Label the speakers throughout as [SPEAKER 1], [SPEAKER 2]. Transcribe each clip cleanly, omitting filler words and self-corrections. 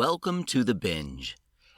[SPEAKER 1] Welcome to the Binge.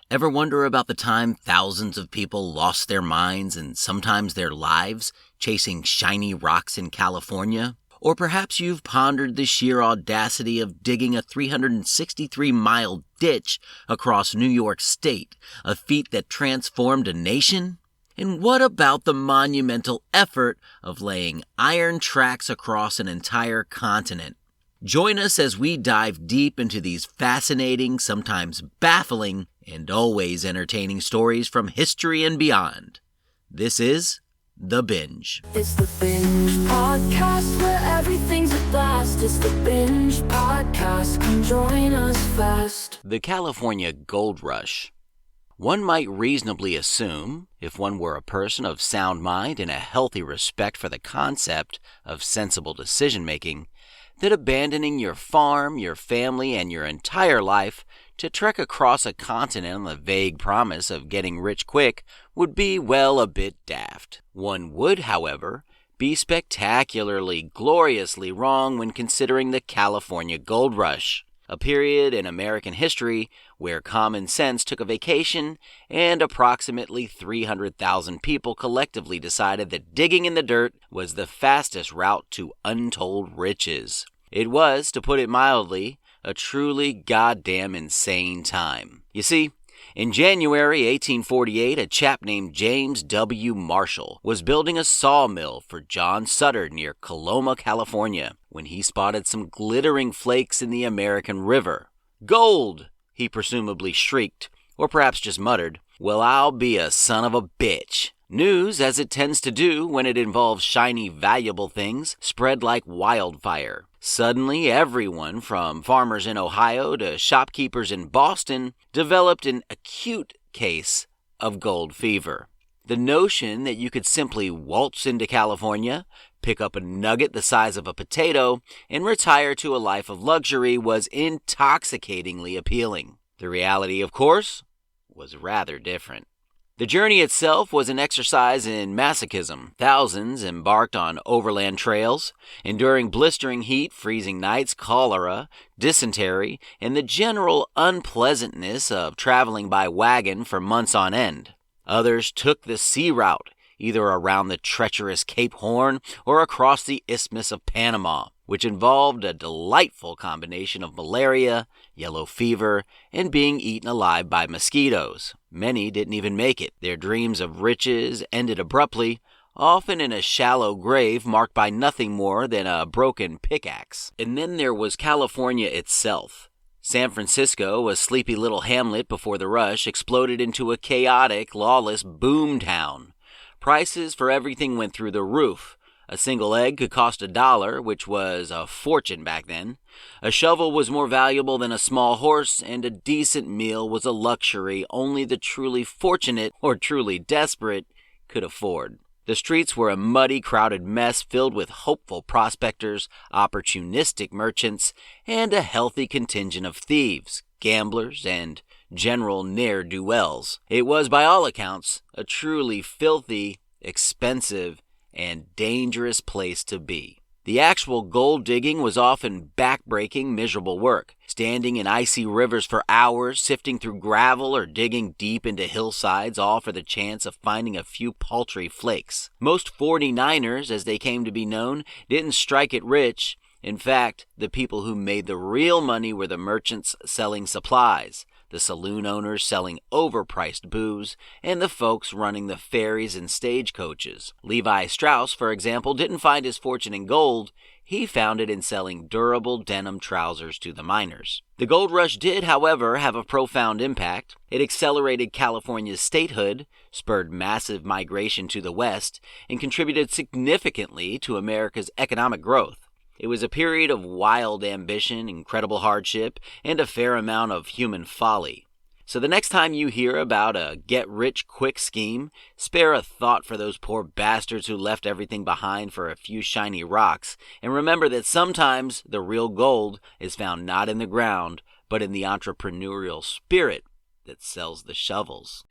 [SPEAKER 1] Ever wonder about the time thousands of people lost their minds and sometimes their lives chasing shiny rocks in California? Or perhaps you've pondered the sheer audacity of digging a 363-mile ditch across New York State, a feat that transformed a nation? And what about the monumental effort of laying iron tracks across an entire continent? Join us as we dive deep into these fascinating, sometimes baffling, and always entertaining stories from history and beyond. This is The Binge.
[SPEAKER 2] It's the Binge Podcast where everything's a blast. It's the Binge Podcast. Come join us fast.
[SPEAKER 1] The California Gold Rush. One might reasonably assume, if one were a person of sound mind and a healthy respect for the concept of sensible decision-making, that abandoning your farm, your family, and your entire life to trek across a continent on the vague promise of getting rich quick would be, well, a bit daft. One would, however, be spectacularly, gloriously wrong when considering the California Gold Rush, a period in American history where common sense took a vacation and approximately 300,000 people collectively decided that digging in the dirt was the fastest route to untold riches. It was, to put it mildly, a truly goddamn insane time. You see, in January 1848, a chap named James W. Marshall was building a sawmill for John Sutter near Coloma, California, when he spotted some glittering flakes in the American River. "Gold!" he presumably shrieked, or perhaps just muttered. "Well, I'll be a son of a bitch." News, as it tends to do when it involves shiny, valuable things, spread like wildfire. Suddenly, everyone from farmers in Ohio to shopkeepers in Boston developed an acute case of gold fever. The notion that you could simply waltz into California, pick up a nugget the size of a potato, and retire to a life of luxury was intoxicatingly appealing. The reality, of course, was rather different. The journey itself was an exercise in masochism. Thousands embarked on overland trails, enduring blistering heat, freezing nights, cholera, dysentery, and the general unpleasantness of traveling by wagon for months on end. Others took the sea route, either around the treacherous Cape Horn or across the Isthmus of Panama, which involved a delightful combination of malaria, yellow fever, and being eaten alive by mosquitoes. Many didn't even make it. Their dreams of riches ended abruptly, often in a shallow grave marked by nothing more than a broken pickaxe. And then there was California itself. San Francisco, a sleepy little hamlet before the rush, exploded into a chaotic, lawless boom town. Prices for everything went through the roof. A single egg could cost $1, which was a fortune back then. A shovel was more valuable than a small horse, and a decent meal was a luxury only the truly fortunate or truly desperate could afford. The streets were a muddy, crowded mess filled with hopeful prospectors, opportunistic merchants, and a healthy contingent of thieves, gamblers, and general ne'er-do-wells. It was, by all accounts, a truly filthy, expensive, and dangerous place to be. The actual gold digging was often back-breaking, miserable work, standing in icy rivers for hours, sifting through gravel or digging deep into hillsides, all for the chance of finding a few paltry flakes. Most 49ers, as they came to be known, didn't strike it rich. In fact, the people who made the real money were the merchants selling supplies, the saloon owners selling overpriced booze, and the folks running the ferries and stagecoaches. Levi Strauss, for example, didn't find his fortune in gold. He found it in selling durable denim trousers to the miners. The gold rush did, however, have a profound impact. It accelerated California's statehood, spurred massive migration to the West, and contributed significantly to America's economic growth. It was a period of wild ambition, incredible hardship, and a fair amount of human folly. So the next time you hear about a get-rich-quick scheme, spare a thought for those poor bastards who left everything behind for a few shiny rocks, and remember that sometimes the real gold is found not in the ground, but in the entrepreneurial spirit that sells the shovels.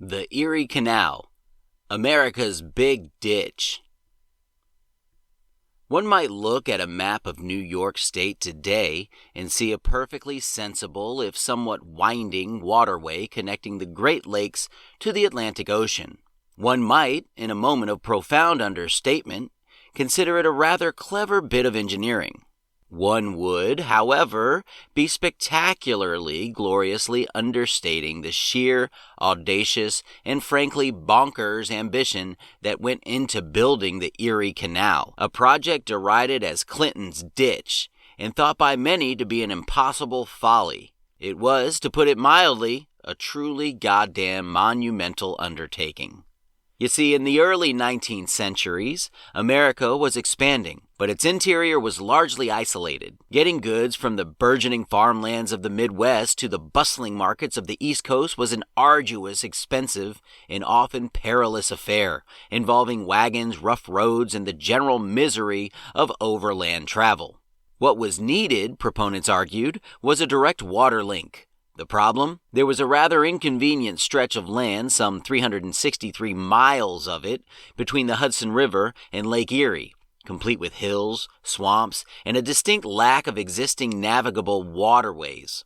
[SPEAKER 1] The Erie Canal, America's big ditch. One might look at a map of New York State today and see a perfectly sensible, if somewhat winding, waterway connecting the Great Lakes to the Atlantic Ocean. One might, in a moment of profound understatement, consider it a rather clever bit of engineering. One would, however, be spectacularly, gloriously understating the sheer, audacious, and frankly bonkers ambition that went into building the Erie Canal, a project derided as Clinton's ditch and thought by many to be an impossible folly. It was, to put it mildly, a truly goddamn monumental undertaking. You see, in the early 19th centuries, America was expanding, but its interior was largely isolated. Getting goods from the burgeoning farmlands of the Midwest to the bustling markets of the East Coast was an arduous, expensive, and often perilous affair, involving wagons, rough roads, and the general misery of overland travel. What was needed, proponents argued, was a direct water link. The problem? There was a rather inconvenient stretch of land, some 363 miles of it, between the Hudson River and Lake Erie, complete with hills, swamps, and a distinct lack of existing navigable waterways.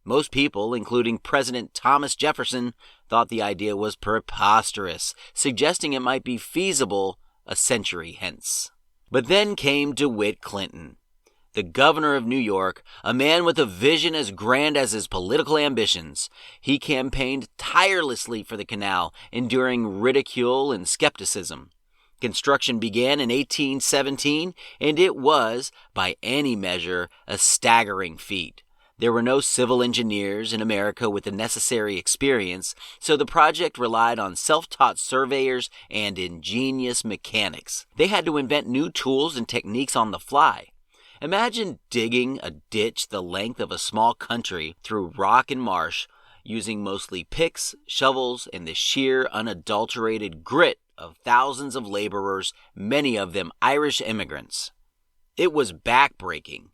[SPEAKER 1] Most people, including President Thomas Jefferson, thought the idea was preposterous, suggesting it might be feasible a century hence. But then came DeWitt Clinton, the governor of New York, a man with a vision as grand as his political ambitions. He campaigned tirelessly for the canal, enduring ridicule and skepticism. Construction began in 1817, and it was, by any measure, a staggering feat. There were no civil engineers in America with the necessary experience, so the project relied on self-taught surveyors and ingenious mechanics. They had to invent new tools and techniques on the fly. Imagine digging a ditch the length of a small country through rock and marsh, using mostly picks, shovels, and the sheer, unadulterated grit of thousands of laborers, many of them Irish immigrants. It was backbreaking,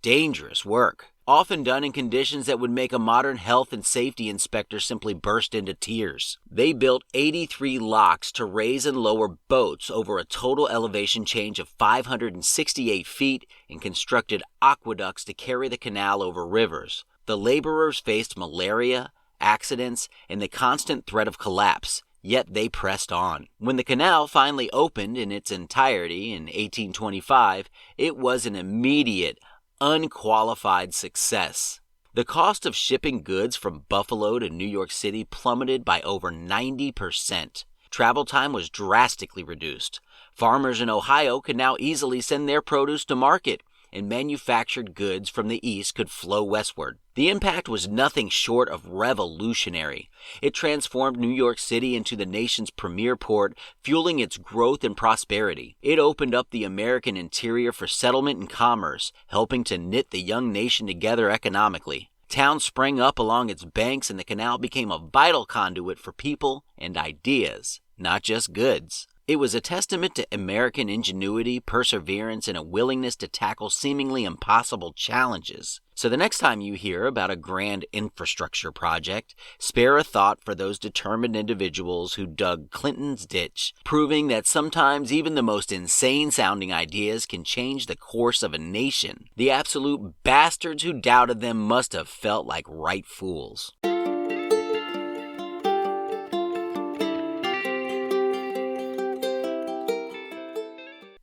[SPEAKER 1] dangerous work, often done in conditions that would make a modern health and safety inspector simply burst into tears. They built 83 locks to raise and lower boats over a total elevation change of 568 feet and constructed aqueducts to carry the canal over rivers. The laborers faced malaria, accidents, and the constant threat of collapse, yet they pressed on. When the canal finally opened in its entirety in 1825, it was an immediate, unqualified success. The cost of shipping goods from Buffalo to New York City plummeted by over 90%. Travel time was drastically reduced. Farmers in Ohio could now easily send their produce to market, and manufactured goods from the east could flow westward. The impact was nothing short of revolutionary. It transformed New York City into the nation's premier port, fueling its growth and prosperity. It opened up the American interior for settlement and commerce, helping to knit the young nation together economically. Towns sprang up along its banks, and the canal became a vital conduit for people and ideas, not just goods. It was a testament to American ingenuity, perseverance, and a willingness to tackle seemingly impossible challenges. So the next time you hear about a grand infrastructure project, spare a thought for those determined individuals who dug Clinton's ditch, proving that sometimes even the most insane-sounding ideas can change the course of a nation. The absolute bastards who doubted them must have felt like right fools.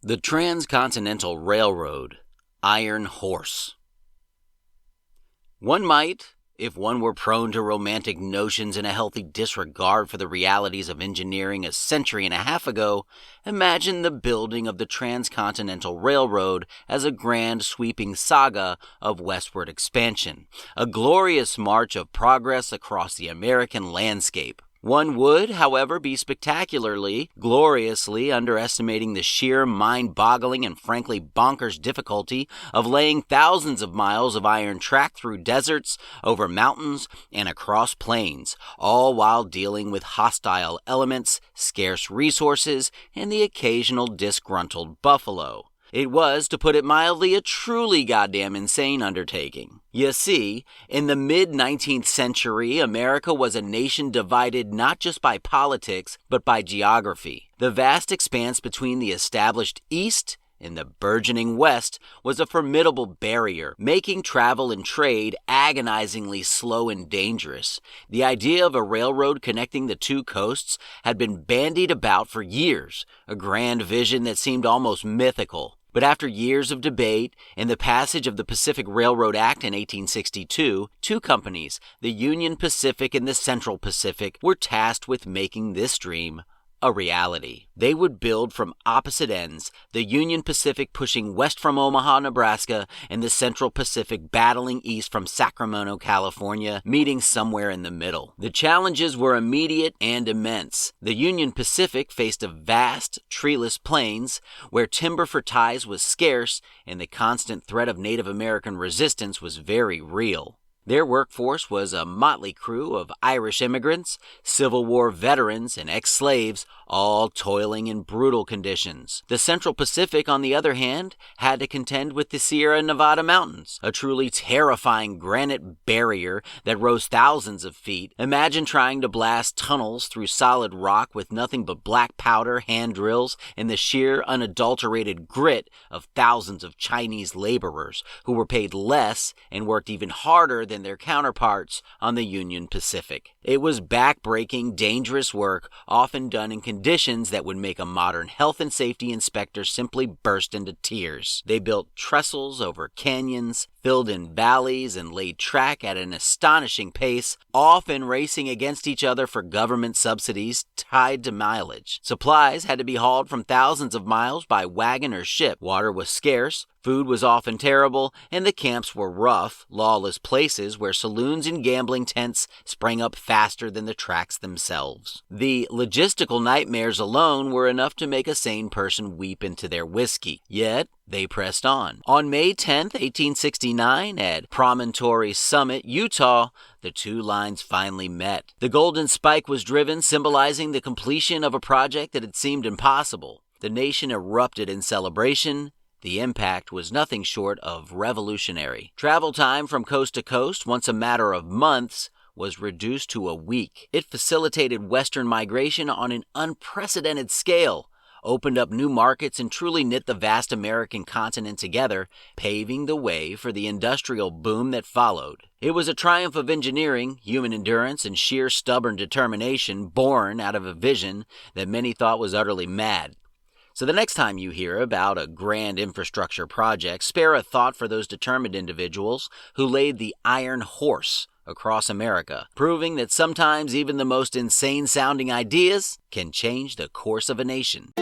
[SPEAKER 1] The Transcontinental Railroad, Iron Horse. One might, if one were prone to romantic notions and a healthy disregard for the realities of engineering a century and a half ago, imagine the building of the Transcontinental Railroad as a grand sweeping saga of westward expansion, a glorious march of progress across the American landscape. One would, however, be spectacularly, gloriously underestimating the sheer, mind-boggling, and frankly bonkers difficulty of laying thousands of miles of iron track through deserts, over mountains, and across plains, all while dealing with hostile elements, scarce resources, and the occasional disgruntled buffalo. It was, to put it mildly, a truly goddamn insane undertaking. You see, in the mid-19th century, America was a nation divided not just by politics, but by geography. The vast expanse between the established East in the burgeoning West was a formidable barrier, making travel and trade agonizingly slow and dangerous. The idea of a railroad connecting the two coasts had been bandied about for years, a grand vision that seemed almost mythical. But after years of debate and the passage of the Pacific Railroad Act in 1862, two companies, the Union Pacific and the Central Pacific, were tasked with making this dream a reality. They would build from opposite ends, the Union Pacific pushing west from Omaha, Nebraska, and the Central Pacific battling east from Sacramento, California, meeting somewhere in the middle. The challenges were immediate and immense. The Union Pacific faced a vast, treeless plains where timber for ties was scarce and the constant threat of Native American resistance was very real. Their workforce was a motley crew of Irish immigrants, Civil War veterans, and ex-slaves, all toiling in brutal conditions. The Central Pacific, on the other hand, had to contend with the Sierra Nevada mountains, a truly terrifying granite barrier that rose thousands of feet. Imagine trying to blast tunnels through solid rock with nothing but black powder, hand drills, and the sheer, unadulterated grit of thousands of Chinese laborers who were paid less and worked even harder than their counterparts on the Union Pacific. It was back-breaking, dangerous work, often done in conditions that would make a modern health and safety inspector simply burst into tears. They built trestles over canyons, filled in valleys, and laid track at an astonishing pace, often racing against each other for government subsidies tied to mileage. Supplies had to be hauled from thousands of miles by wagon or ship. Water was scarce, food was often terrible, and the camps were rough, lawless places where saloons and gambling tents sprang up faster than the tracks themselves. The logistical nightmares alone were enough to make a sane person weep into their whiskey. Yet, they pressed on. On May 10, 1869, at Promontory Summit, Utah, the two lines finally met. The golden spike was driven, symbolizing the completion of a project that had seemed impossible. The nation erupted in celebration. The impact was nothing short of revolutionary. Travel time from coast to coast, once a matter of months, was reduced to a week. It facilitated Western migration on an unprecedented scale, opened up new markets, and truly knit the vast American continent together, paving the way for the industrial boom that followed. It was a triumph of engineering, human endurance, and sheer stubborn determination born out of a vision that many thought was utterly mad. So the next time you hear about a grand infrastructure project, spare a thought for those determined individuals who laid the iron horse across America, proving that sometimes even the most insane-sounding ideas can change the course of a nation.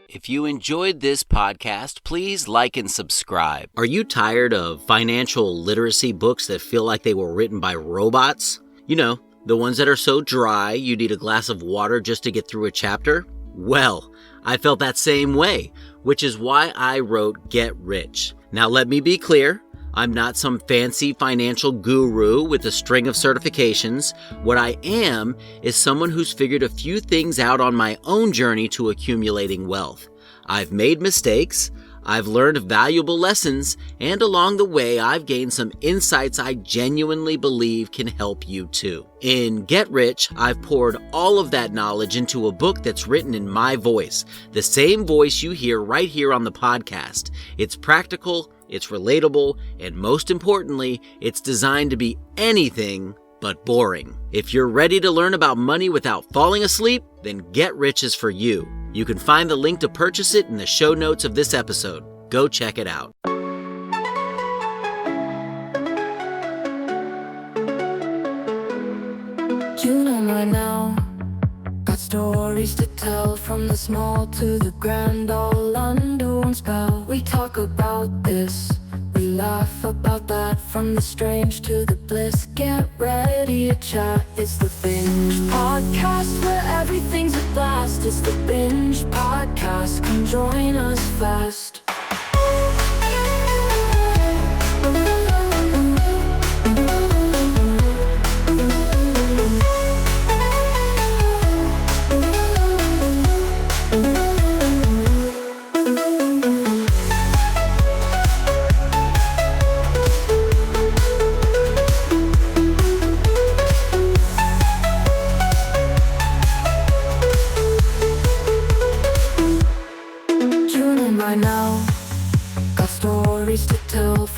[SPEAKER 1] If you enjoyed this podcast, please like and subscribe. Are you tired of financial literacy books that feel like they were written by robots? You know, the ones that are so dry you need a glass of water just to get through a chapter? Well, I felt that same way, which is why I wrote Get Rich. Now let me be clear. I'm not some fancy financial guru with a string of certifications. What I am is someone who's figured a few things out on my own journey to accumulating wealth. I've made mistakes, I've learned valuable lessons, and along the way I've gained some insights I genuinely believe can help you too. In Get Rich, I've poured all of that knowledge into a book that's written in my voice, the same voice you hear right here on the podcast. It's practical, it's relatable, and most importantly, it's designed to be anything but boring. If you're ready to learn about money without falling asleep, then Get Rich is for you. You can find the link to purchase it in the show notes of this episode. Go check it out.
[SPEAKER 2] You know by now, got stories to tell, from the small to the grand, all under one spell. We talk about this, we laugh about that, from the strange to the bliss. Get ready to chat. It's the Binge Podcast, where everything's a blast. It's the Binge Podcast, come join us fast.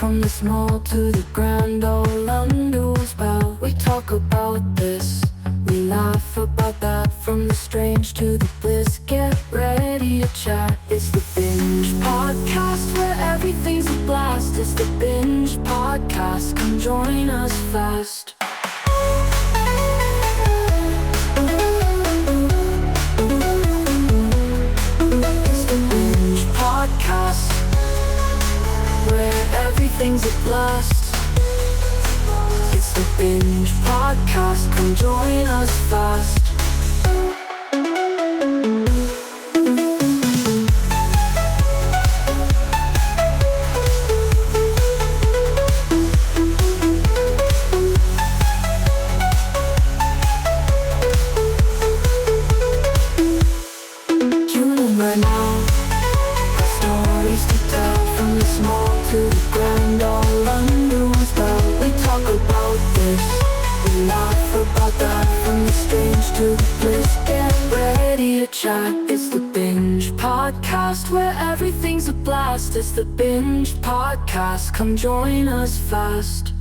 [SPEAKER 2] from the small to the grand, all under one spell. We talk about this, we laugh about that, from the strange to the bliss. Get ready to chat. It's the Binge Podcast, where everything's a blast. It's the Binge Podcast, come join us fast. It's the Binge Podcast, where everything's a blast. It's the Binge Podcast, come join us fast. Tune in right now, got stories to tell, from the small to the grand, all under one spell. We talk about this, we laugh about that, from the strange to the bliss. Get ready to chat. It's the Binge Podcast, where everything's a blast. It's the Binge Podcast, come join us fast.